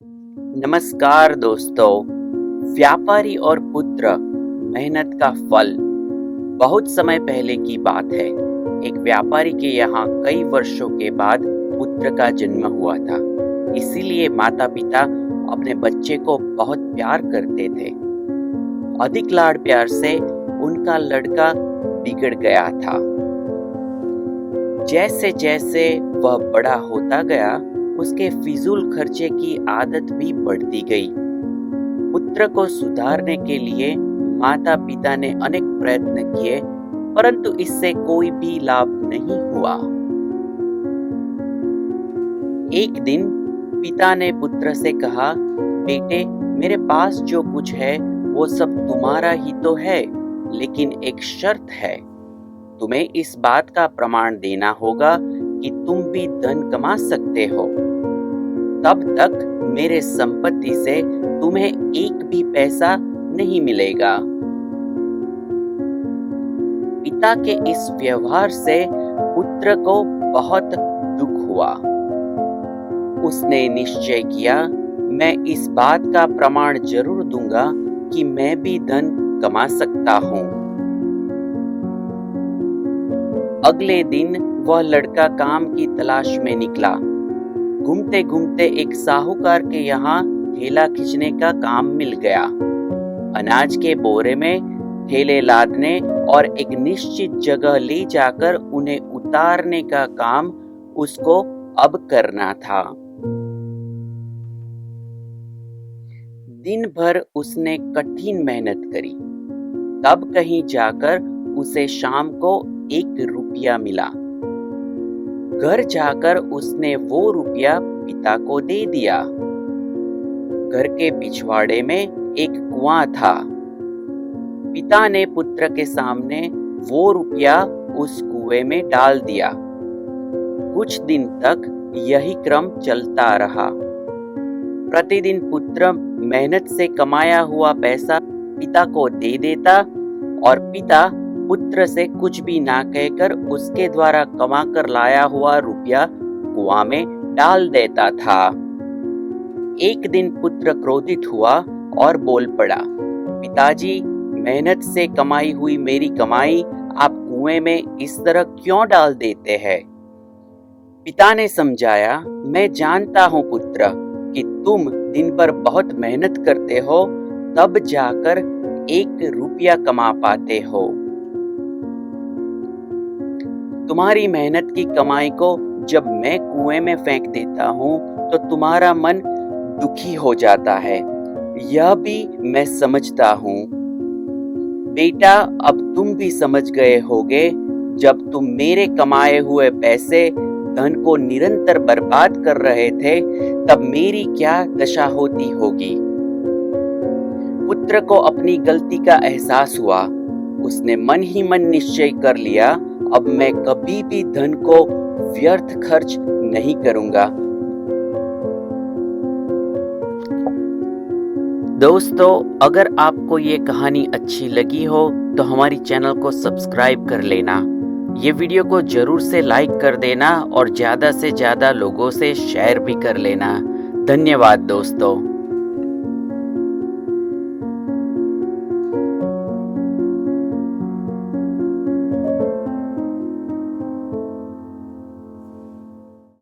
नमस्कार दोस्तों। व्यापारी और पुत्र मेहनत का फल। बहुत समय पहले की बात है। एक व्यापारी के यहाँ कई वर्षों के बाद पुत्र का जन्म हुआ था। इसीलिए माता पिता अपने बच्चे को बहुत प्यार करते थे। अधिक लाड़ प्यार से उनका लड़का बिगड़ गया था। जैसे जैसे वह बड़ा होता गया, उसके फिजूल खर्चे की आदत भी बढ़ती गई। पुत्र को सुधारने के लिए माता पिता ने अनेक प्रयत्न किए, परंतु इससे कोई भी लाभ नहीं हुआ। एक दिन पिता ने पुत्र से कहा, बेटे, मेरे पास जो कुछ है वो सब तुम्हारा ही तो है, लेकिन एक शर्त है। तुम्हें इस बात का प्रमाण देना होगा कि तुम भी धन कमा सकते हो। तब तक मेरे संपत्ति से तुम्हें एक भी पैसा नहीं मिलेगा। पिता के इस व्यवहार से पुत्र को बहुत दुख हुआ। उसने निश्चय किया, मैं इस बात का प्रमाण जरूर दूंगा कि मैं भी धन कमा सकता हूँ। अगले दिन वह लड़का काम की तलाश में निकला। घूमते घूमते एक साहूकार के यहाँ ठेला खींचने का काम मिल गया। अनाज के बोरे में ठेले लादने और एक निश्चित जगह ले जाकर उन्हें उतारने का काम उसको अब करना था। दिन भर उसने कठिन मेहनत करी। तब कहीं जाकर उसे शाम को 1 रुपया मिला। घर जाकर उसने वो रुपया पिता को दे दिया। घर के पिछवाड़े में एक कुआं था। पिता ने पुत्र के सामने वो रुपया उस कुएं में डाल दिया। कुछ दिन तक यही क्रम चलता रहा। प्रतिदिन पुत्र मेहनत से कमाया हुआ पैसा पिता को दे देता और पिता पुत्र से कुछ भी ना कहकर उसके द्वारा कमाकर लाया हुआ रुपया कुआं में डाल देता था। एक दिन पुत्र क्रोधित हुआ और बोल पड़ा, पिताजी, मेहनत से कमाई हुई मेरी कमाई आप कुएं में इस तरह क्यों डाल देते हैं? पिता ने समझाया, मैं जानता हूं पुत्र कि तुम दिन भर बहुत मेहनत करते हो, तब जाकर 1 रुपया कमा पाते हो। तुम्हारी मेहनत की कमाई को जब मैं कुएं में फेंक देता हूँ तो तुम्हारा मन दुखी हो जाता है। यह भी मैं समझता हूँ। बेटा, अब तुम भी समझ गए होगे, जब तुम मेरे कमाए हुए पैसे धन को निरंतर बर्बाद कर रहे थे, तब मेरी क्या दशा होती होगी। पुत्र को अपनी गलती का एहसास हुआ। उसने मन ही मन निश्चय कर लिया, अब मैं कभी भी धन को व्यर्थ खर्च नहीं करूंगा। दोस्तों, अगर आपको ये कहानी अच्छी लगी हो तो हमारी चैनल को सब्सक्राइब कर लेना। ये वीडियो को जरूर से लाइक कर देना और ज़्यादा से ज़्यादा लोगों से शेयर भी कर लेना। धन्यवाद दोस्तों।